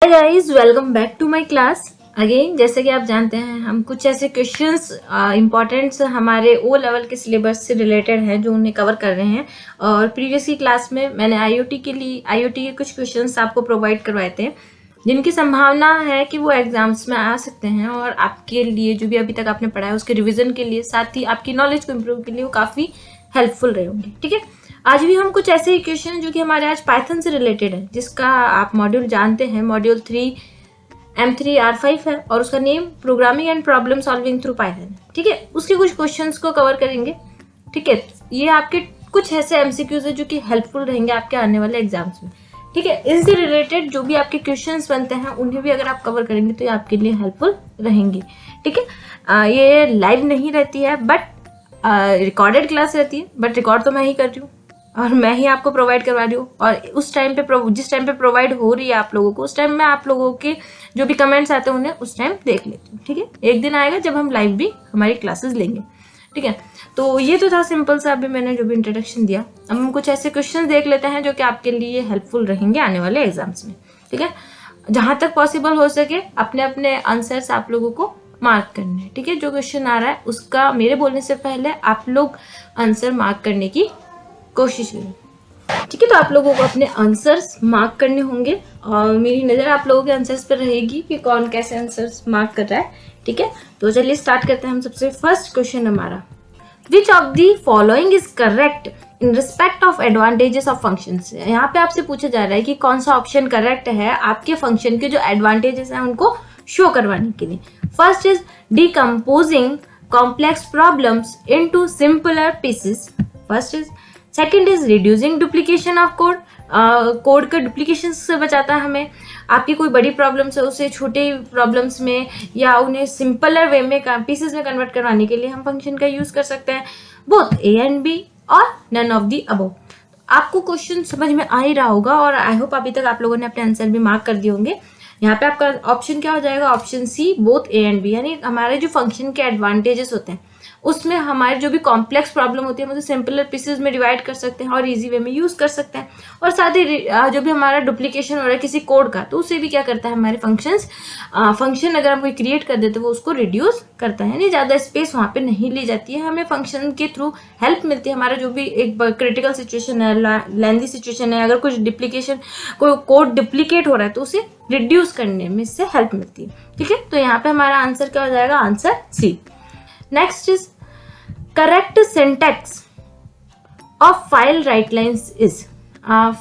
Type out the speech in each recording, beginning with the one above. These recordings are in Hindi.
Guys, welcome back to my class again. जैसे कि आप जानते हैं, हम कुछ ऐसे क्वेश्चंस इम्पॉर्टेंट हमारे ओ लेवल के सिलेबस से रिलेटेड हैं जो उन्हें कवर कर रहे हैं। और प्रीवियस की क्लास में मैंने आईओटी के कुछ क्वेश्चंस आपको प्रोवाइड करवाए थे जिनकी संभावना है कि वो एग्जाम्स में आ सकते हैं और आपके लिए जो भी अभी तक आपने पढ़ा है उसके रिविजन के लिए, साथ ही आपकी नॉलेज को इम्प्रूव के लिए वो काफ़ी हेल्पफुल रहे होंगे। ठीक है, आज भी हम कुछ ऐसे इक्वेशन जो कि हमारे आज पाइथन से रिलेटेड है, जिसका आप मॉड्यूल जानते हैं, मॉड्यूल 3 M3R5 है और उसका name programming and problem solving through Python है। ठीक है, उसके कुछ क्वेश्चंस को कवर करेंगे। ठीक है, ये आपके कुछ ऐसे एमसीक्यूज है जो कि हेल्पफुल रहेंगे आपके आने वाले एग्जाम्स में। ठीक है, इनसे रिलेटेड जो भी आपके क्वेश्चंस बनते हैं उन्हें भी अगर आप कवर करेंगे तो ये आपके लिए हेल्पफुल रहेंगे। ठीक है, ये लाइव नहीं रहती है बट रिकॉर्डेड क्लास रहती है, बट रिकॉर्ड तो मैं ही कर रही हूँ और मैं ही आपको प्रोवाइड करवा रही हूँ। और उस टाइम पे जिस टाइम पे प्रोवाइड हो रही है आप लोगों को, उस टाइम में आप लोगों के जो भी कमेंट्स आते हैं उन्हें उस टाइम देख लेती हूँ। ठीक है, एक दिन आएगा जब हम लाइव भी हमारी क्लासेस लेंगे। ठीक है, तो ये तो था सिंपल सा अभी मैंने जो भी इंट्रोडक्शन दिया। अब हम कुछ ऐसे क्वेश्चन देख लेते हैं जो कि आपके लिए हेल्पफुल रहेंगे आने वाले एग्जाम्स में। ठीक है, जहाँ तक पॉसिबल हो सके अपने अपने आंसर्स आप लोगों को मार्क करने हैं। ठीक है, जो क्वेश्चन आ रहा है उसका मेरे बोलने से पहले आप लोग आंसर मार्क करने की कोशिश करें। ठीक है, तो आप लोगों को अपने आंसर्स मार्क करने होंगे और मेरी नज़र आप लोगों के आंसर्स पर रहेगी कि कौन कैसे आंसर्स मार्क कर रहा है। ठीक है, तो चलिए स्टार्ट करते हैं हम। सबसे फर्स्ट क्वेश्चन हमारा, which of the following is correct in respect of advantages of functions. यहाँ पे आपसे पूछा जा रहा है कि कौन सा ऑप्शन करेक्ट है आपके फंक्शन के जो एडवांटेजेस हैं उनको शो करवाने के लिए। First is decomposing complex problems into simpler pieces. First is second is reducing duplication of code. Code का डुप्लीकेशन से बचाता है हमें। आपकी कोई बड़ी प्रॉब्लम्स है उसे छोटे प्रॉब्लम्स में या उन्हें सिंपलर वे में पीसेस में कन्वर्ट करवाने के लिए हम फंक्शन का यूज कर सकते हैं। बोथ ए एंड बी और नन ऑफ दी अबव। आपको क्वेश्चन समझ में आ ही रहा होगा और आई होप अभी तक आप लोगों ने अपने आंसर भी मार्क कर दिए होंगे। यहाँ पे आपका ऑप्शन क्या हो जाएगा, option C, both A and B. यानी हमारे जो फंक्शन के एडवांटेजेस होते हैं उसमें हमारे जो भी कॉम्प्लेक्स प्रॉब्लम होती है हम उसे सिंपलर पीसेस में डिवाइड कर सकते हैं और इजी वे में यूज कर सकते हैं। और साथ ही जो भी हमारा डुप्लीकेशन हो रहा है किसी कोड का, तो उसे भी क्या करता है हमारे फंक्शन अगर हम कोई क्रिएट कर देते हैं वो उसको रिड्यूस करता है। यानी ज़्यादा स्पेस वहाँ पे नहीं ली जाती है, हमें फंक्शन के थ्रू हेल्प मिलती है। हमारा जो भी एक क्रिटिकल सिचुएशन है, लेंथी सिचुएशन है, अगर कुछ डुप्लीकेशन कोई कोड डुप्लीकेट हो रहा है तो उसे रिड्यूस करने में इससे हेल्प मिलती है। ठीक है, तो यहाँ पे हमारा आंसर क्या हो जाएगा, answer C. Next is correct syntax of file write lines is.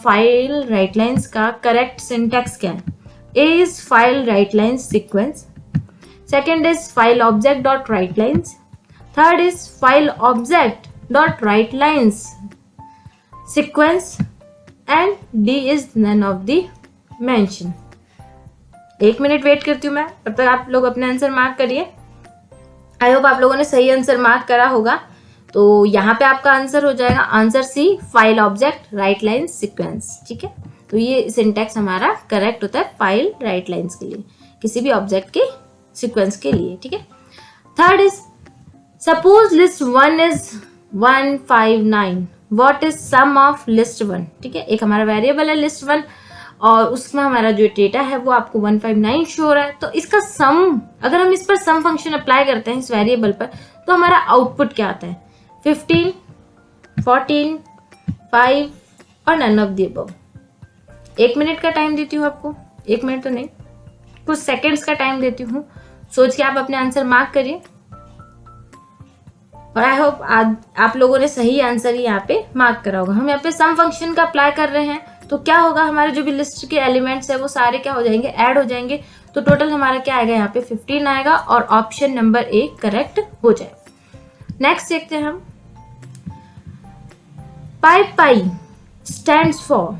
File write lines का करेक्ट सिंटैक्स क्या है? A is file write lines sequence, second is file object dot write lines, third is file object dot write lines sequence and D is none of the mention. 1 minute wait करती हूँ मैं, तब तक आप लोग अपने आंसर मार्क करिए। आई होप आप लोगों ने सही आंसर मार्क करा होगा। तो यहाँ पे आपका आंसर हो जाएगा answer C, file object write line sequence. ठीक है, तो ये सिंटैक्स हमारा करेक्ट होता है फाइल राइट लाइन्स के लिए, किसी भी ऑब्जेक्ट के सीक्वेंस के लिए। ठीक है, third is suppose list 1 is 159, what is sum of list 1। ठीक है, एक हमारा वेरिएबल है लिस्ट 1 और उसमें हमारा जो डेटा है वो आपको 159 शो हो रहा है। तो इसका सम, अगर हम इस पर सम फंक्शन अप्लाई करते हैं इस वेरिएबल पर, तो हमारा आउटपुट क्या आता है, 15, 14, 5 और none of the above. 1 minute का टाइम देती हूँ आपको, 1 मिनट तो नहीं, कुछ सेकेंड्स का टाइम देती हूँ। सोच के आप अपने आंसर मार्क करिए और आई होप आप लोगों ने सही आंसर ही यहाँ पे मार्क करा होगा। हम यहाँ पे सम फंक्शन का अप्लाई कर रहे हैं तो क्या होगा, हमारे जो भी लिस्ट के एलिमेंट्स है वो सारे क्या हो जाएंगे, ऐड हो जाएंगे। तो टोटल हमारा क्या आएगा, यहाँ पे 15 आएगा और ऑप्शन नंबर ए करेक्ट हो जाएगा। नेक्स्ट देखते हैं हम, PyPy stands for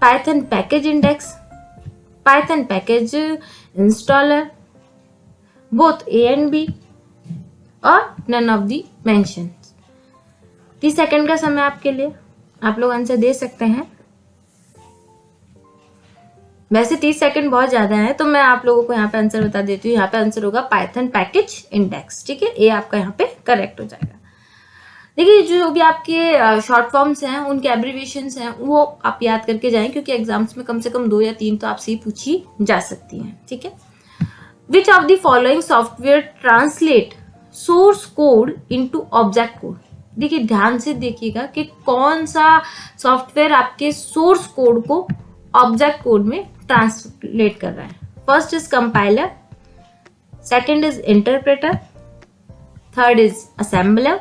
Python package index, Python package installer, both A and B और none of the mention. 30 second का समय आपके लिए, आप लोग आंसर दे सकते हैं। वैसे 30 सेकंड बहुत ज़्यादा है तो मैं आप लोगों को यहाँ पे आंसर बता देती हूँ। यहाँ पे आंसर होगा पाइथन पैकेज इंडेक्स। ठीक है, ये आपका यहाँ पे करेक्ट हो जाएगा। देखिए जो भी आपके शॉर्ट फॉर्म्स हैं उनके एब्रीविएशंस हैं वो आप याद करके जाएं, क्योंकि एग्जाम्स में कम से कम 2 या 3 तो आपसे ही पूछी जा सकती हैं, ठीक है। Which of the following software translate source code into object code. देखिए ध्यान से देखिएगा कि कौन सा सॉफ्टवेयर आपके सोर्स कोड को ऑब्जेक्ट कोड में ट्रांसलेट कर रहा है। First is compiler, second is interpreter, third is assembler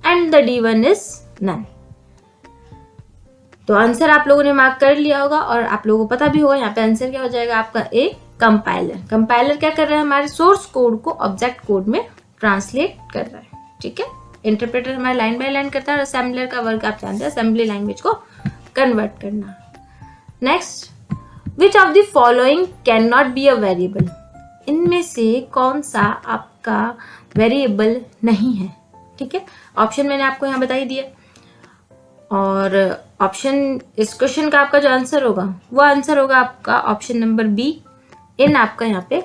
and the D1 is none. तो आंसर आप लोगों ने मार्क कर लिया होगा और आप लोगों को पता भी होगा यहाँ पे आंसर क्या हो जाएगा आपका ए, कंपाइलर। कंपाइलर क्या कर रहा है, हमारे सोर्स कोड को ऑब्जेक्ट कोड में ट्रांसलेट कर रहा है, ठीक है। इंटरप्रेटर हमारा लाइन बाय लाइन करता है और असेंबलर का वर्क आप जानते हैं असेंबली लैंग्वेज को कन्वर्ट करना। Next, which of the following can not be a variable. इनमें से कौन सा आपका वेरिएबल नहीं है, ठीक है। ऑप्शन मैंने आपको यहाँ बता ही दिया और ऑप्शन इस क्वेश्चन का आपका जो आंसर होगा वो आंसर होगा आपका ऑप्शन नंबर बी, इन आपका यहाँ पे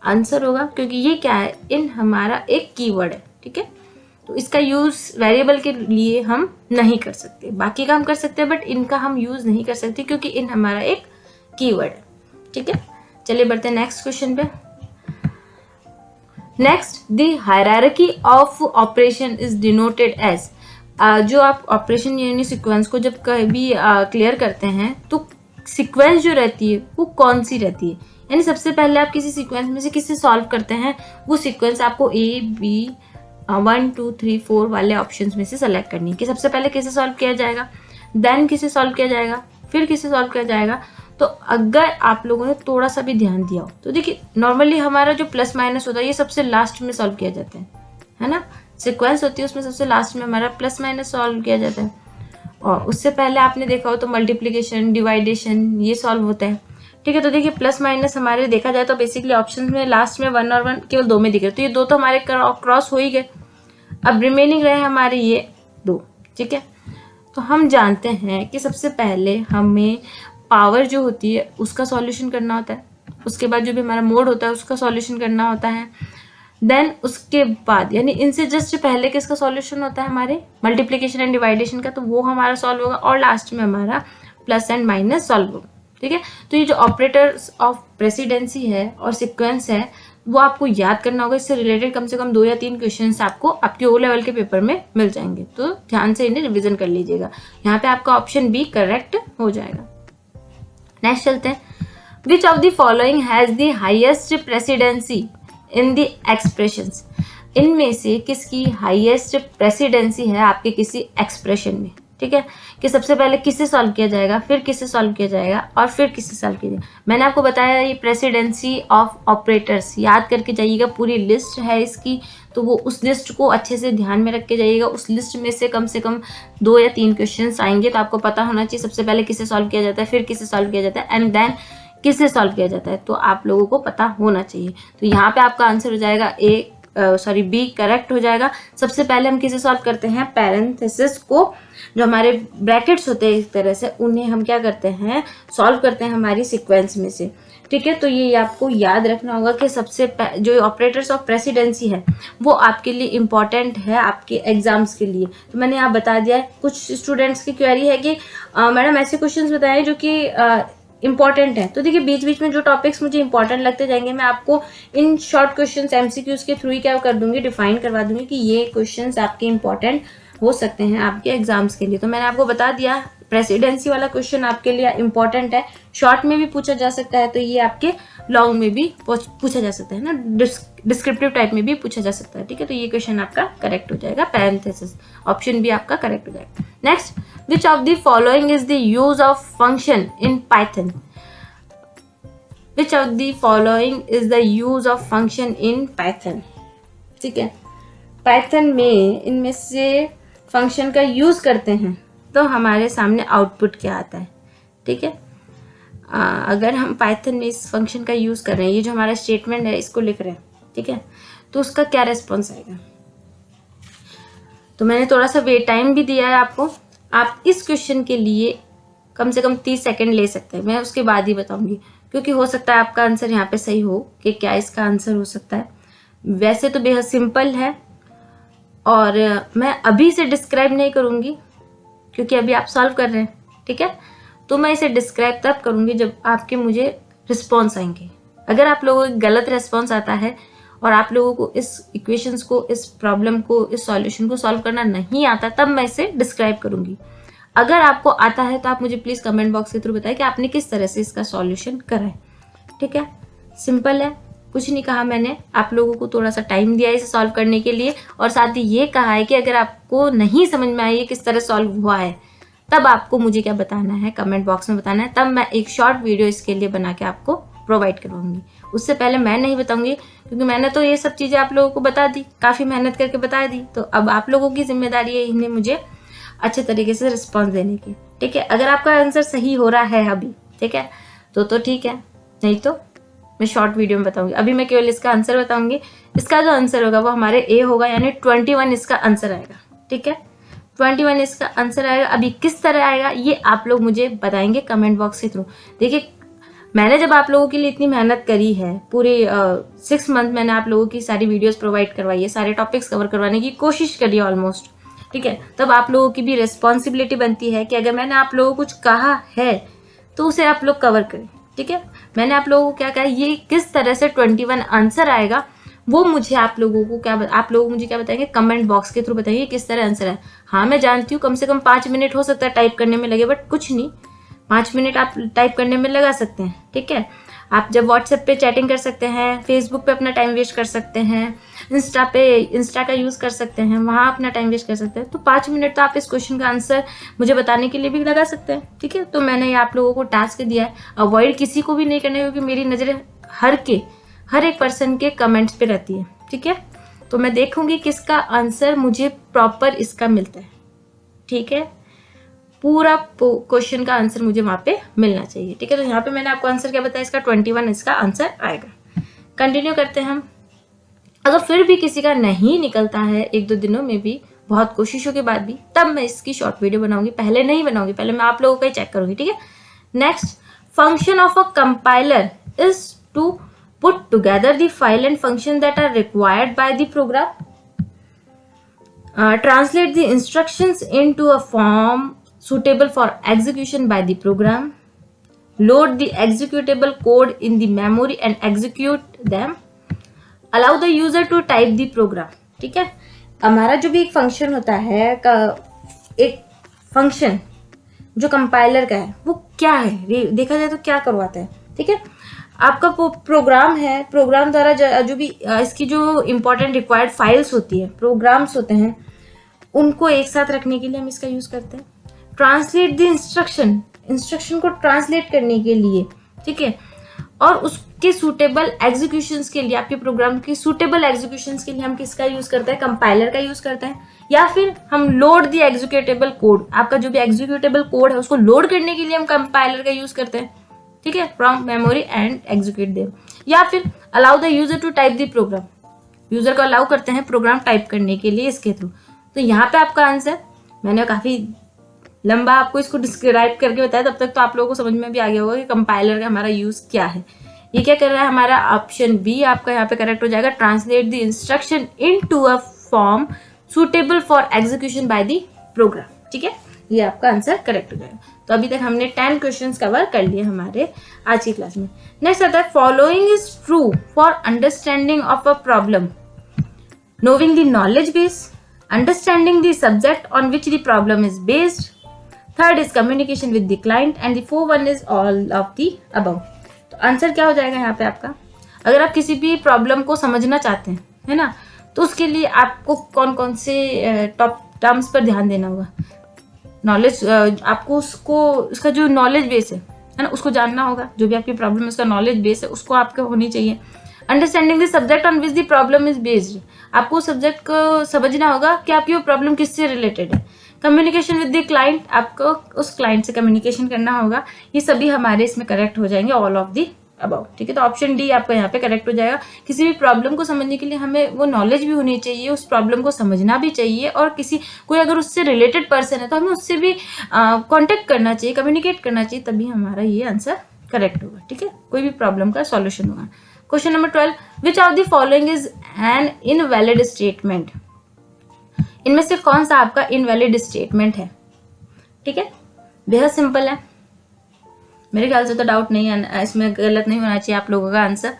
आंसर होगा, क्योंकि ये क्या है, इन हमारा एक कीवर्ड है, ठीक है। तो इसका यूज वेरिएबल के लिए हम नहीं कर सकते, बाकी का हम कर सकते हैं बट इनका हम यूज नहीं कर सकते क्योंकि इन हमारा एक कीवर्ड है, ठीक है। चलिए बढ़ते हैं नेक्स्ट क्वेश्चन पे। Next, the hierarchy of operation is denoted as. जो आप ऑपरेशन यानी सीक्वेंस को जब कभी क्लियर करते हैं तो सीक्वेंस जो रहती है वो कौन सी रहती है, यानी सबसे पहले आप किसी सीक्वेंस में से किसे सॉल्व करते हैं वो सीक्वेंस आपको A, B 1 2 3 4 वाले ऑप्शंस में से सेलेक्ट करनी है कि सबसे पहले किसे सॉल्व किया जाएगा, देन किसे सॉल्व किया जाएगा, फिर किसे सॉल्व किया जाएगा। तो अगर आप लोगों ने थोड़ा सा भी ध्यान दिया हो तो देखिए नॉर्मली हमारा जो प्लस माइनस होता है ये सबसे लास्ट में सॉल्व किया जाता है ना। सीक्वेंस होती है उसमें सबसे लास्ट में हमारा प्लस माइनस सॉल्व किया जाता है और उससे पहले आपने देखा हो तो मल्टीप्लिकेशन, डिवाइडेशन ये सॉल्व होता है, ठीक है। तो देखिए प्लस माइनस हमारे देखा जाए तो बेसिकली ऑप्शन में लास्ट में 1 और 1 केवल 2 में दिख रहे, तो ये 2 तो हमारे क्रॉस हो ही गए। अब रिमेनिंग रहे हमारे ये 2, ठीक है। तो हम जानते हैं कि सबसे पहले हमें पावर जो होती है उसका सॉल्यूशन करना होता है, उसके बाद जो भी हमारा मोड होता है उसका सॉल्यूशन करना होता है, देन उसके बाद यानी इनसे जस्ट पहले किसका सॉल्यूशन होता है हमारे मल्टीप्लिकेशन एंड डिवाइडेशन का, तो वो हमारा सॉल्व होगा और लास्ट में हमारा प्लस एंड माइनस सॉल्व होगा, ठीक है। तो ये जो ऑपरेटर्स ऑफ प्रेसिडेंसी है और सीक्वेंस है वो आपको याद करना होगा। इससे रिलेटेड कम से कम 2 या 3 क्वेश्चंस आपको आपके ओ लेवल के पेपर में मिल जाएंगे, तो ध्यान से इन्हें रिविजन कर लीजिएगा। यहाँ पे आपका ऑप्शन बी करेक्ट हो जाएगा। नेक्स्ट चलते हैं, विच of the following has the highest presidency in the expressions. इनमें से किसकी हाईएस्ट प्रेसिडेंसी है आपके किसी एक्सप्रेशन में, ठीक है, कि सबसे पहले किसे सॉल्व किया जाएगा, फिर किसे सॉल्व किया जाएगा और फिर किसे सॉल्व किया जाएगा। मैंने आपको बताया ये प्रेसिडेंसी ऑफ ऑपरेटर्स याद करके जाइएगा, पूरी लिस्ट है इसकी, तो वो उस लिस्ट को अच्छे से ध्यान में रख के जाइएगा। उस लिस्ट में से कम 2 या 3 क्वेश्चंस आएंगे, तो आपको पता होना चाहिए सबसे पहले किसे सॉल्व किया जाता है, फिर किसे सॉल्व किया जाता है एंड देन किसे सॉल्व किया जाता है, तो आप लोगों को पता होना चाहिए। तो यहाँ पे आपका आंसर हो जाएगा बी करेक्ट हो जाएगा। सबसे पहले हम किसे सॉल्व करते हैं, पैरेंथेसिस को, जो हमारे ब्रैकेट्स होते हैं इस तरह से, उन्हें हम क्या करते हैं सॉल्व करते हैं हमारी सीक्वेंस में से, ठीक है। तो ये आपको याद रखना होगा कि सबसे जो ऑपरेटर्स ऑफ प्रेसिडेंसी है वो आपके लिए इम्पॉर्टेंट है आपके एग्जाम्स के लिए। तो मैंने यहाँ बता दिया है। कुछ स्टूडेंट्स की क्वेरी है कि मैडम ऐसे क्वेश्चंस बताएं जो कि इंपॉर्टेंट है, तो देखिए बीच बीच में जो टॉपिक्स मुझे इंपॉर्टेंट लगते जाएंगे मैं आपको इन शॉर्ट क्वेश्चंस एमसीक्यूज के थ्रू ही क्या कर दूंगी, डिफाइन करवा दूंगी कि ये क्वेश्चंस आपके इंपॉर्टेंट हो सकते हैं आपके एग्जाम्स के लिए। तो मैंने आपको बता दिया प्रेसिडेंसी वाला क्वेश्चन आपके लिए इंपॉर्टेंट है, शॉर्ट में भी पूछा जा सकता है, तो ये आपके लॉन्ग में भी पूछा जा सकता है ना, डिस्क्रिप्टिव टाइप में भी पूछा जा सकता है, ठीक है। तो ये क्वेश्चन आपका करेक्ट हो जाएगा, पैरेंथेसिस ऑप्शन भी आपका करेक्ट हो जाएगा। Next, which of the following is the use of function in Python? Which of the following is the use of function in Python? ठीक है, Python में इनमें से फंक्शन का यूज करते हैं तो हमारे सामने आउटपुट क्या आता है, ठीक है। अगर हम Python में इस फंक्शन का यूज कर रहे हैं, ये जो हमारा स्टेटमेंट है इसको लिख रहे हैं, ठीक है, तो उसका क्या रेस्पॉन्स आएगा। तो मैंने थोड़ा सा वेट टाइम भी दिया है आपको, आप इस क्वेश्चन के लिए कम से कम 30 सेकंड ले सकते हैं, मैं उसके बाद ही बताऊंगी, क्योंकि हो सकता है आपका आंसर यहाँ पे सही हो कि क्या इसका आंसर हो सकता है। वैसे तो बेहद सिंपल है और मैं अभी से डिस्क्राइब नहीं करूँगी क्योंकि अभी आप सॉल्व कर रहे हैं, ठीक है। तो मैं इसे डिस्क्राइब तब करूँगी जब आपके मुझे रिस्पॉन्स आएंगे। अगर आप लोगों को गलत रिस्पॉन्स आता है और आप लोगों को इस इक्वेशंस को, इस प्रॉब्लम को, इस सॉल्यूशन को सॉल्व करना नहीं आता, तब मैं इसे डिस्क्राइब करूँगी। अगर आपको आता है तो आप मुझे प्लीज़ कमेंट बॉक्स के थ्रू बताएं कि आपने किस तरह से इसका सॉल्यूशन करा है, ठीक है। सिंपल है, कुछ नहीं कहा मैंने, आप लोगों को थोड़ा सा टाइम दिया है इसे सॉल्व करने के लिए, और साथ ही ये कहा है कि अगर आपको नहीं समझ में आई किस तरह सॉल्व हुआ है, तब आपको मुझे क्या बताना है, कमेंट बॉक्स में बताना है, तब मैं एक शॉर्ट वीडियो इसके लिए बना के आपको प्रोवाइड करवाऊंगी। उससे पहले मैं नहीं बताऊंगी क्योंकि मैंने तो ये सब चीज़ें आप लोगों को बता दी, काफ़ी मेहनत करके बता दी। तो अब आप लोगों की जिम्मेदारी है इन्हें मुझे अच्छे तरीके से रिस्पॉन्स देने की, ठीक है। अगर आपका आंसर सही हो रहा है अभी, ठीक है, तो ठीक है, नहीं तो मैं शॉर्ट वीडियो में बताऊंगी। अभी मैं केवल इसका आंसर बताऊंगी। इसका जो आंसर होगा वो हमारे ए होगा, यानी 21 इसका आंसर आएगा, ठीक है। 21 इसका आंसर आएगा। अभी किस तरह आएगा ये आप लोग मुझे बताएंगे कमेंट बॉक्स के थ्रू। देखिए, मैंने जब आप लोगों के लिए इतनी मेहनत करी है, पूरे 6 मंथ मैंने आप लोगों की सारी वीडियोस प्रोवाइड करवाई है, सारे टॉपिक्स कवर करवाने की कोशिश करी ऑलमोस्ट, ठीक है। तब आप लोगों की भी रिस्पॉन्सिबिलिटी बनती है कि अगर मैंने आप लोगों को कुछ कहा है तो उसे आप लोग कवर करें, ठीक है। मैंने आप लोगों को क्या कहा, ये किस तरह से 21 आंसर आएगा वो मुझे आप लोगों को मुझे क्या बताएंगे, कमेंट बॉक्स के थ्रू बताइए किस तरह आंसर है। हाँ, मैं जानती हूँ कम से कम 5 मिनट हो सकता है टाइप करने में लगे, बट कुछ नहीं, 5 मिनट आप टाइप करने में लगा सकते हैं, ठीक है। आप जब व्हाट्सएप पे चैटिंग कर सकते हैं, फेसबुक पे अपना टाइम वेस्ट कर सकते हैं, इंस्टा का यूज़ कर सकते हैं, वहाँ अपना टाइम वेस्ट कर सकते हैं, तो 5 मिनट तो आप इस क्वेश्चन का आंसर मुझे बताने के लिए भी लगा सकते हैं, ठीक है। तो मैंने आप लोगों को टास्क दिया है, अवॉइड किसी को भी नहीं करना, क्योंकि मेरी नज़रें हर एक पर्सन के कमेंट्स पे रहती है, ठीक है। तो मैं देखूंगी किसका आंसर मुझे प्रॉपर इसका मिलता है, ठीक है। पूरा क्वेश्चन का आंसर मुझे वहाँ पे मिलना चाहिए, ठीक है। तो यहाँ पे मैंने आपको आंसर क्या बताया, इसका 21 इसका आंसर आएगा। कंटिन्यू करते हैं हम। अगर फिर भी किसी का नहीं निकलता है 1-2 दिनों में भी, बहुत कोशिशों के बाद भी, तब मैं इसकी शॉर्ट वीडियो बनाऊंगी, पहले नहीं बनाऊंगी, पहले मैं आप लोगों का ही चेक करूंगी, ठीक है। Next, function of a compiler is to put together the file and function that are required by the program, translate the instructions into a form suitable for execution by the program, load the executable code in the memory and execute them, allow the user to type the program, ठीक है। हमारा जो भी एक फंक्शन होता है, एक फंक्शन जो कंपाइलर का है, वो क्या है, देखा जाए तो क्या करवाता है, ठीक है। आपका प्रोग्राम है, प्रोग्राम द्वारा जो भी इसकी जो इम्पोर्टेंट रिक्वायर्ड फाइल्स होती है, प्रोग्राम्स होते हैं, उनको एक साथ रखने के लिए हम इसका यूज़ करते हैं। ट्रांसलेट द इंस्ट्रक्शन को ट्रांसलेट करने के लिए, ठीक है। और उसके सूटेबल एग्जीक्यूशंस के लिए, आपके प्रोग्राम की सूटेबल एग्जीक्यूशंस के लिए हम किसका यूज़ करते हैं, कंपाइलर का यूज़ करते हैं। या फिर हम लोड द एग्जीक्यूटेबल कोड, आपका जो भी एग्जीक्यूटेबल कोड है उसको लोड करने के लिए हम कंपाइलर का यूज़ करते हैं, ठीक है, from memory and execute them. या फिर allow the user to type the program, user को अलाउ करते हैं प्रोग्राम टाइप करने के लिए इसके थ्रू। तो यहाँ पे आपका आंसर, मैंने काफ़ी लंबा आपको इसको डिस्क्राइब करके बताया, तब तक तो आप लोगों को समझ में भी आ गया होगा कि कंपाइलर का हमारा यूज़ क्या है। ये क्या कर रहा है, हमारा ऑप्शन बी आपका यहाँ पे करेक्ट हो जाएगा, translate the instruction into a form suitable for execution by the program, ठीक है। ये आपका आंसर करेक्ट हो जाएगा। तो अभी तक हमने 10 क्वेश्चंस कवर कर लिए हमारे आज की क्लास में। नेक्स्ट आता है, following is true for understanding of a problem, knowing the knowledge base, understanding the subject on which the problem is based, third is communication with the client, and the fourth one is all of the above. तो आंसर क्या हो जाएगा यहाँ पे आपका, अगर आप किसी भी प्रॉब्लम को समझना चाहते हैं, है ना, तो उसके लिए आपको कौन कौन से टॉप टर्म्स पर ध्यान देना होगा। नॉलेज, आपको उसका जो नॉलेज बेस है ना, उसको जानना होगा। जो भी आपकी प्रॉब्लम है उसका नॉलेज बेस है, उसको आपको होनी चाहिए। Understanding the subject on which the problem is based, आपको सब्जेक्ट को समझना होगा कि आपकी वो प्रॉब्लम किससे रिलेटेड है। कम्युनिकेशन विद द क्लाइंट, आपको उस क्लाइंट से कम्युनिकेशन करना होगा। ये सभी हमारे इसमें करेक्ट हो जाएंगे, ऑल ऑफ दी अबाउ, ठीक है। तो ऑप्शन डी आपका यहाँ पे करेक्ट हो जाएगा। किसी भी प्रॉब्लम को समझने के लिए हमें वो नॉलेज भी होनी चाहिए, उस प्रॉब्लम को समझना भी चाहिए, और कोई अगर उससे रिलेटेड पर्सन है तो हमें उससे भी कांटेक्ट करना चाहिए, कम्युनिकेट करना चाहिए, तभी हमारा ये आंसर करेक्ट होगा, ठीक है। कोई भी प्रॉब्लम का सॉल्यूशन होगा। Question number 12, which of the following is an invalid statement, इनमें से कौन सा आपका इनवैलिड स्टेटमेंट है? ठीक है, बेहद सिंपल है, मेरे ख्याल से तो डाउट नहीं है इसमें, गलत नहीं होना चाहिए आप लोगों का आंसर।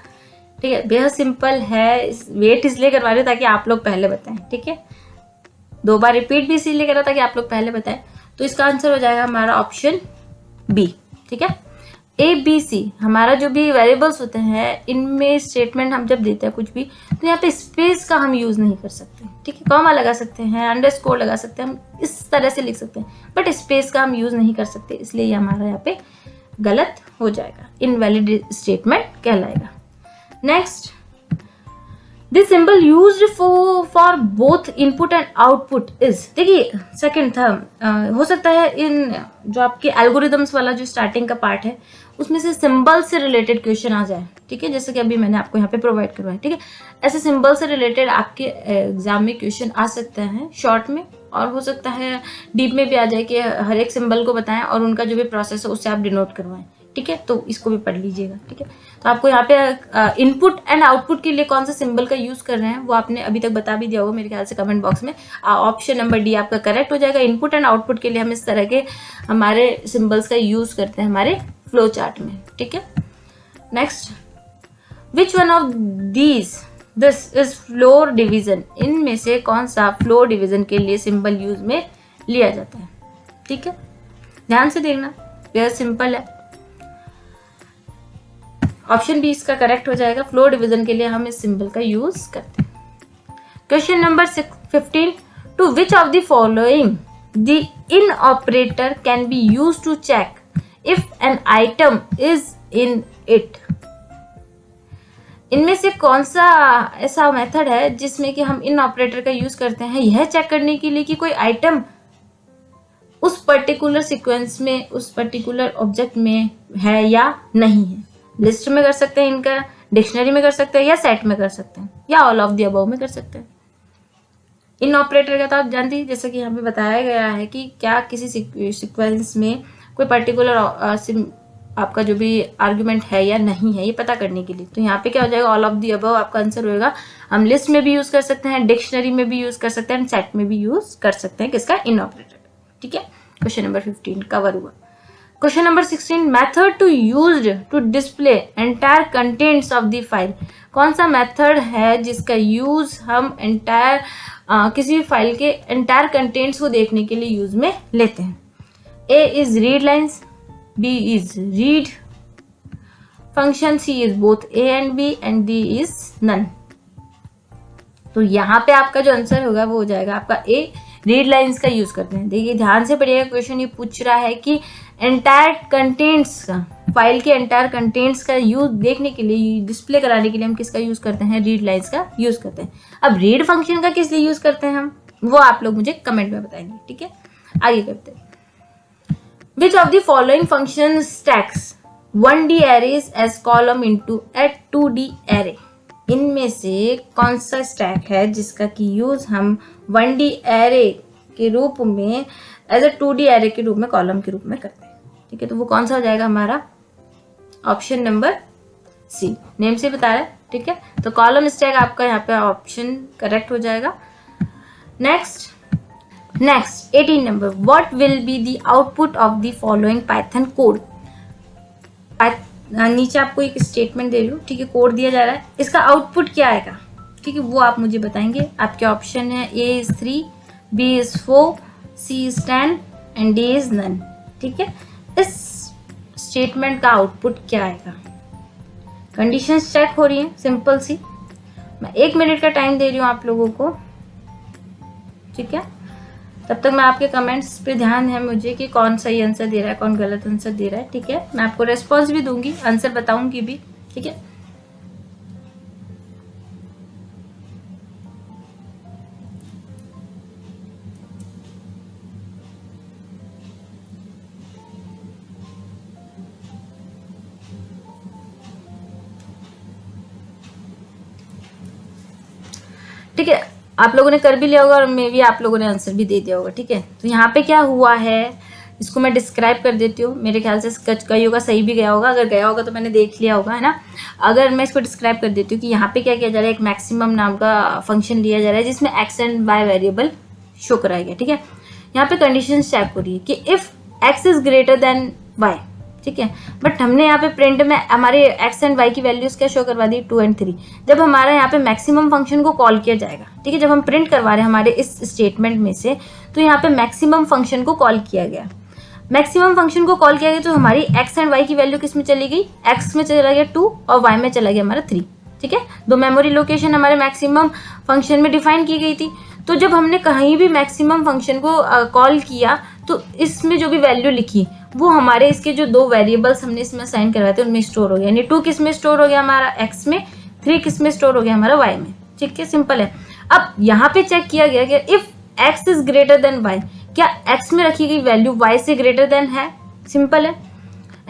ठीक है, बेहद सिंपल है, वेट इसलिए करवा रही हूँ ताकि आप लोग पहले बताएं। ठीक है, 2 बार रिपीट भी इसीलिए करा ताकि आप लोग पहले बताएं। तो इसका आंसर हो जाएगा हमारा ऑप्शन बी। ठीक है, ए बी सी हमारा जो भी वेरिएबल्स होते हैं, इनमें स्टेटमेंट हम जब देते हैं कुछ भी, तो यहाँ पे स्पेस का हम यूज़ नहीं कर सकते। ठीक है, कॉमा लगा सकते हैं, अंडरस्कोर लगा सकते हैं, हम इस तरह से लिख सकते हैं, बट स्पेस का हम यूज़ नहीं कर सकते, इसलिए ये हमारा यहाँ पे गलत हो जाएगा, इनवैलिड स्टेटमेंट कहलाएगा। Next, this symbol used for both input and output is, देखिए सेकंड था, हो सकता है इन जो आपके एल्गोरिदम्स वाला जो स्टार्टिंग का पार्ट है उसमें से सिंबल से रिलेटेड क्वेश्चन आ जाए। ठीक है, जैसे कि अभी मैंने आपको यहाँ पे प्रोवाइड करवाया। ठीक है, ऐसे सिंबल से रिलेटेड आपके एग्जाम में क्वेश्चन आ सकते हैं शॉर्ट में, और हो सकता है डीप में भी आ जाए कि हर एक सिंबल को बताएं और उनका जो भी प्रोसेस है उससे आप डिनोट करवाएं। ठीक है, तो इसको भी पढ़ लीजिएगा। ठीक है, तो आपको यहाँ पे इनपुट एंड आउटपुट के लिए कौन सा सिंबल का यूज कर रहे हैं वो आपने अभी तक बता भी दिया होगा मेरे ख्याल से कमेंट बॉक्स में। ऑप्शन नंबर डी आपका करेक्ट हो जाएगा। इनपुट एंड आउटपुट के लिए हम इस तरह के हमारे सिंबल्स का यूज करते हैं हमारे फ्लो चार्ट में। ठीक है, next, which one of this is floor division, इनमें से कौन सा फ्लोर डिवीजन के लिए सिंबल यूज में लिया जाता है? ठीक है, ध्यान से देखना, वेरी सिंपल है। ऑप्शन बी इसका करेक्ट हो जाएगा, फ्लोर डिवीजन के लिए हम इस सिंबल का यूज करते हैं। Question number 15, to which of the following the in operator can be use to check if an item is in it, इनमें से कौन सा ऐसा मेथड है जिसमें कि हम इन ऑपरेटर का यूज करते हैं यह चेक करने के लिए कि कोई आइटम उस पर्टिकुलर सीक्वेंस में, उस पर्टिकुलर ऑब्जेक्ट में है या नहीं है। लिस्ट में कर सकते हैं इनका, डिक्शनरी में कर सकते हैं, या सेट में कर सकते हैं, या ऑल ऑफ द अबव में कर सकते हैं। इन ऑपरेटर का तो आप जानते हैं, जैसे कि यहाँ पे बताया गया है कि क्या किसी सीक्वेंस में कोई पर्टिकुलर आपका जो भी आर्गुमेंट है या नहीं है, ये पता करने के लिए। तो यहाँ पे क्या हो जाएगा, ऑल ऑफ द अबव आपका आंसर होगा। हम लिस्ट में भी यूज कर सकते हैं, डिक्शनरी में भी यूज कर सकते हैं, सेट में भी यूज कर सकते हैं किसका, इन ऑपरेटर। ठीक है, क्वेश्चन नंबर 15 कवर हुआ। Question number 16, method to used to display entire contents of the file, कौन सा मेथड है जिसका यूज हम एंटायर किसी भी फाइल के एंटायर कंटेंट्स को देखने के लिए यूज में लेते हैं? A is read lines, B is read function, C is both A and B, and D is none. तो यहाँ पे आपका जो आंसर होगा वो हो जाएगा आपका ए, रीड लाइन्स का यूज करते हैं। देखिए ध्यान से पढ़िएगा, क्वेश्चन ये पूछ रहा है कि एंटायर कंटेंट्स का, फाइल के एंटायर कंटेंट्स का यूज देखने के लिए, डिस्प्ले कराने के लिए हम किसका यूज करते हैं, रीड लाइन्स का यूज करते हैं। अब रीड फंक्शन का किस लिए यूज करते हैं हम, वो आप लोग मुझे कमेंट में बताएंगे। ठीक है, आगे करते हैं। विच of the following function stacks 1D arrays as column into a 2D array, इनमें से कौन सा स्टैक है जिसका की यूज हम 1D array के रूप में एज ए 2D array के रूप में, कॉलम के रूप में करते हैं? ठीक है, तो वो कौन सा हो जाएगा हमारा, ऑप्शन नंबर सी, नेम से बता रहा है। ठीक है, तो कॉलम स्टैक आपका यहाँ पे ऑप्शन करेक्ट हो जाएगा। Next 18 number, what will be the output of the following Python code. नीचे आपको एक स्टेटमेंट दे रही हूँ, ठीक है, कोड दिया जा रहा है, इसका आउटपुट क्या आएगा, ठीक है, वो आप मुझे बताएंगे। आपके ऑप्शन है A is 3, B is 4, C is 10 and D is none. ठीक है, इस स्टेटमेंट का आउटपुट क्या आएगा? कंडीशंस चेक हो रही हैं, सिंपल सी। मैं 1 मिनट का टाइम दे रही हूँ आप लोगों को। ठीक है, तब तक मैं आपके कमेंट्स पे ध्यान है मुझे कि कौन सही आंसर दे रहा है, कौन गलत आंसर दे रहा है। ठीक है, मैं आपको रेस्पॉन्स भी दूंगी, आंसर बताऊंगी भी। ठीक है, ठीक है, आप लोगों ने कर भी लिया होगा और मे भी आप लोगों ने आंसर भी दे दिया होगा। ठीक है, तो यहाँ पे क्या हुआ है इसको मैं डिस्क्राइब कर देती हूँ। मेरे ख्याल से कई होगा सही भी गया होगा, अगर गया होगा तो मैंने देख लिया होगा, है ना। अगर मैं इसको डिस्क्राइब कर देती हूँ कि यहाँ पे क्या किया जा रहा है, एक मैक्सिमम नाम का फंक्शन लिया जा रहा है जिसमें X and Y variable show कराया गया। ठीक है, यहाँ पे कंडीशन चेक हो रही है कि if x is greater than y। ठीक है, बट हमने यहाँ पे प्रिंट में हमारे x एंड y की वैल्यूज क्या शो करवा दी, 2 and 3। जब हमारा यहाँ पे मैक्सिमम फंक्शन को कॉल किया जाएगा, ठीक है, जब हम प्रिंट करवा रहे हैं हमारे इस स्टेटमेंट में से, तो यहाँ पे मैक्सिमम फंक्शन को कॉल किया गया। मैक्सिमम फंक्शन को कॉल किया गया तो हमारी x एंड y की वैल्यू किस में चली गई, x में चला गया 2 और y में चला गया हमारा 3। ठीक है, दो मेमोरी लोकेशन हमारे मैक्सिमम फंक्शन में डिफाइन की गई थी। तो जब हमने कहीं भी मैक्सिमम फंक्शन को कॉल किया तो इसमें जो भी वैल्यू लिखी वो हमारे इसके जो दो वेरिएबल्स हमने इसमें असाइन करवाए थे उनमें स्टोर हो गया। यानी 2 किस में स्टोर हो गया हमारा x में, 3 किस में स्टोर हो गया हमारा y में। ठीक है, सिंपल है। अब यहाँ पे चेक किया गया कि if x is greater than y, क्या x में रखी गई वैल्यू y से ग्रेटर देन है। सिंपल है,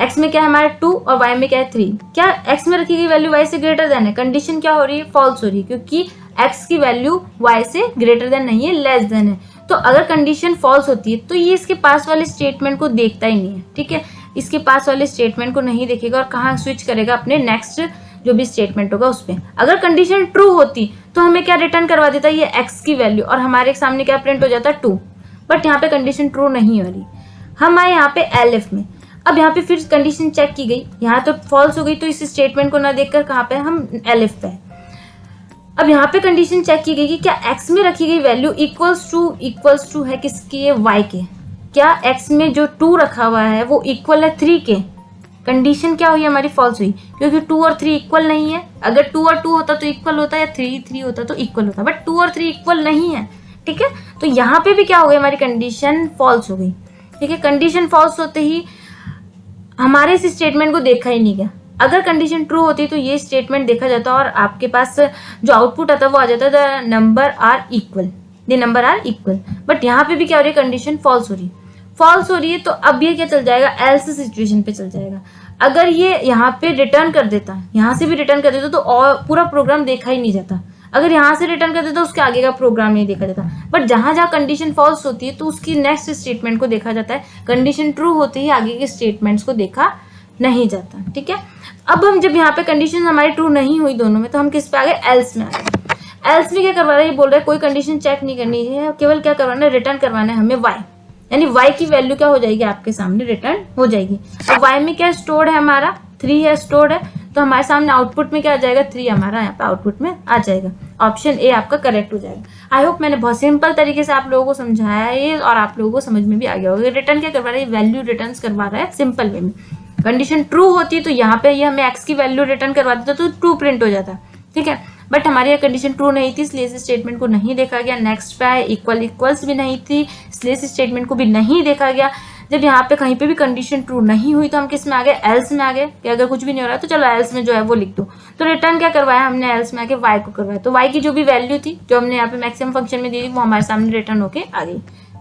x में क्या है हमारा 2 और y में क्या है 3। क्या x में रखी गई वैल्यू y से ग्रेटर देन है। कंडीशन क्या हो रही है, फॉल्स हो रही है, क्योंकि x की वैल्यू y से ग्रेटर देन नहीं है, लेस देन है। तो अगर कंडीशन फॉल्स होती है तो ये इसके पास वाले स्टेटमेंट को देखता ही नहीं है। ठीक है, इसके पास वाले स्टेटमेंट को नहीं देखेगा और कहाँ स्विच करेगा, अपने नेक्स्ट जो भी स्टेटमेंट होगा उस पर। अगर कंडीशन ट्रू होती तो हमें क्या रिटर्न करवा देता ये x की वैल्यू और हमारे सामने क्या प्रिंट हो जाता 2। बट यहाँ पे कंडीशन ट्रू नहीं हो रही। हम आए यहाँ पे एलिफ में। अब यहाँ पे फिर कंडीशन चेक की गई, यहाँ तो फॉल्स हो गई, तो इस स्टेटमेंट को ना देखकर कहाँ पे हम एलिफ पे। अब यहाँ पे कंडीशन चेक की गई कि क्या x में रखी गई वैल्यू इक्वल्स टू है किसकी है, y के। क्या x में जो 2 रखा हुआ है वो इक्वल है 3 के। कंडीशन क्या हुई हमारी, फॉल्स हुई, क्योंकि 2 और 3 इक्वल नहीं है। अगर 2 और 2 होता तो इक्वल होता, या 3 होता तो इक्वल होता, बट 2 और 3 इक्वल नहीं है। ठीक है, तो यहाँ पे भी क्या हो गई, हमारी कंडीशन फॉल्स हो गई। ठीक है, कंडीशन फॉल्स होते ही हमारे इस स्टेटमेंट को देखा ही नहीं गया। अगर कंडीशन ट्रू होती तो ये स्टेटमेंट देखा जाता और आपके पास जो आउटपुट आता वो आ जाता the number are equal. But यहाँ पे भी क्या हो रही है, कंडीशन फॉल्स हो रही है। तो अब ये क्या चल जाएगा, एल्स सिचुएशन पे चल जाएगा। अगर ये यहाँ पे रिटर्न कर देता, यहाँ से भी रिटर्न कर देता तो और पूरा प्रोग्राम देखा ही नहीं जाता। अगर यहाँ से रिटर्न कर देता तो उसके आगे का प्रोग्राम नहीं देखा जाता। बट जहाँ जहाँ कंडीशन फॉल्स होती है तो उसकी नेक्स्ट स्टेटमेंट को देखा जाता है। कंडीशन ट्रू होते ही आगे के स्टेटमेंट्स को देखा नहीं जाता। ठीक है, अब हम जब यहाँ पे कंडीशन हमारी ट्रू नहीं हुई दोनों में, तो हम किस पे आ गए, एल्स में आ गए। एल्स में क्या करवा रहा है, ये बोल रहा है कोई कंडीशन चेक नहीं करनी है, केवल क्या करवाना है, रिटर्न करवाना है हमें y। यानी y की वैल्यू क्या हो जाएगी, आपके सामने रिटर्न हो जाएगी। तो y में क्या स्टोर्ड है हमारा, 3 है स्टोर्ड है, तो हमारे सामने आउटपुट में क्या आ जाएगा, 3 हमारा यहाँ पे आउटपुट में आ जाएगा। ऑप्शन ए आपका करेक्ट हो जाएगा। आई होप मैंने बहुत सिंपल तरीके से आप लोगों को समझाया है ये और आप लोगों को समझ में भी आ गया होगा। रिटर्न क्या करवा रहा है, वैल्यू रिटर्न करवा रहा है सिंपल वे में। कंडीशन ट्रू होती तो यहाँ पे ये हमें x की वैल्यू रिटर्न करवा देता तो ट्रू प्रिंट हो जाता। ठीक है, बट हमारी ये कंडीशन ट्रू नहीं थी, इसलिए इस स्टेटमेंट को नहीं देखा गया। नेक्स्ट पे आए, इक्वल्स भी नहीं थी, इसलिए इस स्टेटमेंट को भी नहीं देखा गया। जब यहाँ पे कहीं पे भी कंडीशन ट्रू नहीं हुई तो हम किस में आ गए, एल्स में आ गए कि अगर कुछ भी नहीं हो रहा है तो चलो एल्स में जो है वो लिख दो। तो रिटर्न क्या करवाया हमने, एल्स में आके y को करवाया। तो y की जो भी वैल्यू थी जो हमने यहाँ पे मैक्सिमम फंक्शन में दी थी वो हमारे सामने रिटर्न होके आ गई।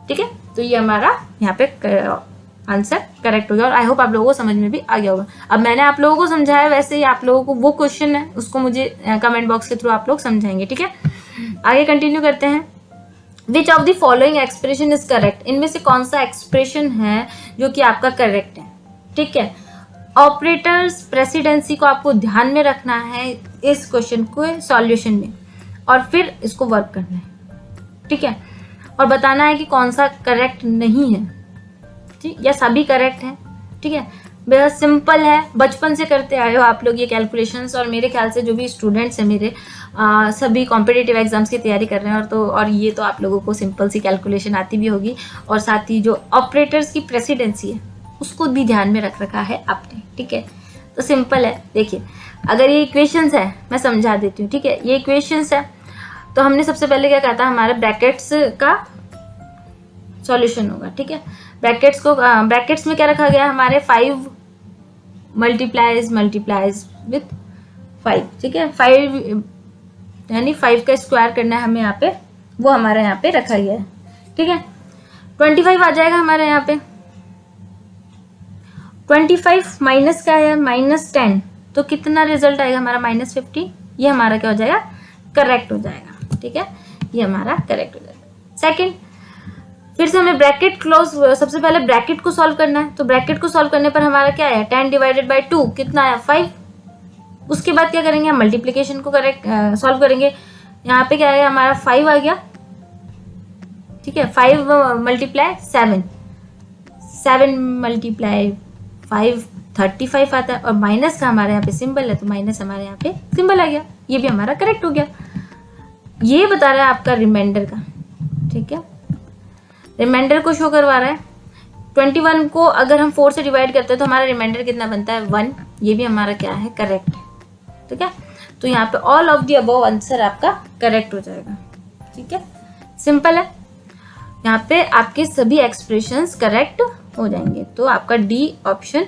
ठीक है, तो ये हमारा यहाँ पे आंसर करेक्ट हो गया और आई होप आप लोगों को समझ में भी आ गया होगा। अब मैंने आप लोगों को समझाया, वैसे ही आप लोगों को वो क्वेश्चन है उसको मुझे कमेंट बॉक्स के थ्रू आप लोग समझाएंगे। ठीक है, आगे कंटिन्यू करते हैं। विच of the following expression is correct, इनमें से कौन सा एक्सप्रेशन है जो कि आपका करेक्ट है। ठीक है, ऑपरेटर्स प्रेसिडेंसी को आपको ध्यान में रखना है इस क्वेश्चन को सॉल्यूशन में और फिर इसको वर्क करना है। ठीक है, और बताना है कि कौन सा करेक्ट नहीं है, ठीक, या सभी करेक्ट है। ठीक है, बेहद सिंपल है, बचपन से करते आए हो आप लोग ये कैलकुलेशंस और मेरे ख्याल से जो भी स्टूडेंट्स हैं मेरे सभी कॉम्पिटिटिव एग्जाम्स की तैयारी कर रहे हैं और ये तो आप लोगों को सिंपल सी कैलकुलेशन आती भी होगी और साथ ही जो ऑपरेटर्स की प्रेसिडेंसी है उसको भी ध्यान में रख रखा है आपने। ठीक है, तो सिंपल है। देखिए, अगर ये इक्वेशंस है मैं समझा देती हूँ। ठीक है, ये इक्वेशंस है तो हमने सबसे पहले क्या कहा था, हमारे ब्रैकेट्स का सॉल्यूशन होगा। ठीक है, ब्रैकेट्स में क्या रखा गया, हमारे 5 मल्टीप्लाइज विथ 5। ठीक है, 5 यानी 5 का स्क्वायर करना है हमें यहाँ पे, वो हमारे यहाँ पे रखा गया है। ठीक है, 25 आ जाएगा हमारे यहाँ पे। 25 माइनस क्या है, -10, तो कितना रिजल्ट आएगा हमारा, -50। ये हमारा क्या हो जाएगा, करेक्ट हो जाएगा। ठीक है, ये हमारा करेक्ट हो जाएगा। सेकंड, फिर से हमें ब्रैकेट क्लोज, सबसे पहले ब्रैकेट को सॉल्व करना है। तो ब्रैकेट को सॉल्व करने पर हमारा क्या है, 10 डिवाइडेड बाई 2 कितना है, 5। उसके बाद क्या करेंगे, हम मल्टीप्लिकेशन को सॉल्व करेंगे। यहाँ पे क्या है, हमारा 5 आ गया। ठीक है, 5 मल्टीप्लाई 7, 7 मल्टीप्लाई 5 35 आता है, और माइनस का हमारे यहाँ पे सिंबल है तो माइनस हमारे यहाँ पे सिंबल आ गया, ये भी हमारा करेक्ट हो गया। ये बता रहा है आपका रिमाइंडर का, ठीक है, रिमाइंडर को शो करवा रहा है। 21 को अगर हम 4 से डिवाइड करते हैं तो हमारा रिमाइंडर कितना बनता है 1, ये भी हमारा क्या है करेक्ट, ठीक है। तो यहाँ पे all of the above answer आपका करेक्ट हो जाएगा, ठीक है, सिंपल है। यहाँ पे आपके सभी एक्सप्रेशंस करेक्ट हो जाएंगे, तो आपका डी ऑप्शन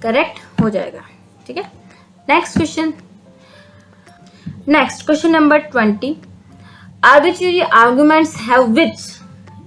करेक्ट हो जाएगा, ठीक है। Next question number 20, arbitrary arguments have which,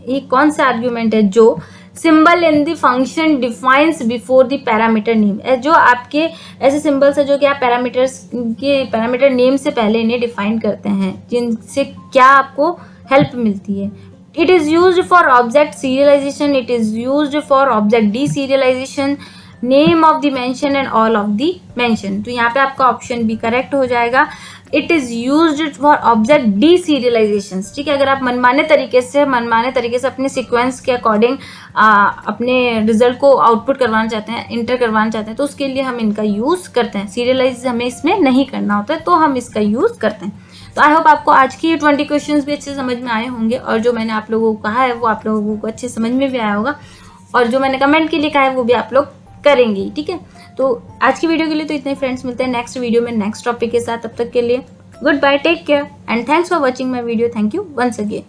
ये कौन सा आर्ग्यूमेंट है जो symbol in the function defines before the parameter name, जो आपके ऐसे सिंबल्स है जो कि आप पैरामीटर नेम से पहले इन्हें डिफाइन करते हैं, जिनसे क्या आपको हेल्प मिलती है। It is used for object serialisation, it is used for object D serialisation, name of the mention and all of the mention. तो यहाँ पे आपका ऑप्शन भी करेक्ट हो जाएगा, it is used for object D serialisation, ठीक है। अगर आप मनमाने तरीके से अपने सीक्वेंस के अकॉर्डिंग अपने रिजल्ट को आउटपुट करवाना चाहते हैं, इंटर करवाना चाहते हैं, तो उसके लिए हम इनका यूज़ करते हैं। सीरियलाइज हमें इसमें नहीं करना होता है, तो हम इसका यूज़ करते हैं। तो आई होप आपको आज की 20 क्वेश्चंस भी अच्छे समझ में आए होंगे, और जो मैंने आप लोगों को कहा है वो आप लोगों को अच्छे समझ में भी आया होगा, और जो मैंने कमेंट के लिए कहा है वो भी आप लोग करेंगे, ठीक है। तो आज की वीडियो के लिए तो इतने फ्रेंड्स, मिलते हैं नेक्स्ट वीडियो में नेक्स्ट टॉपिक के साथ। तब तक के लिए good bye, take care and thanks for watching my video. Thank you once again.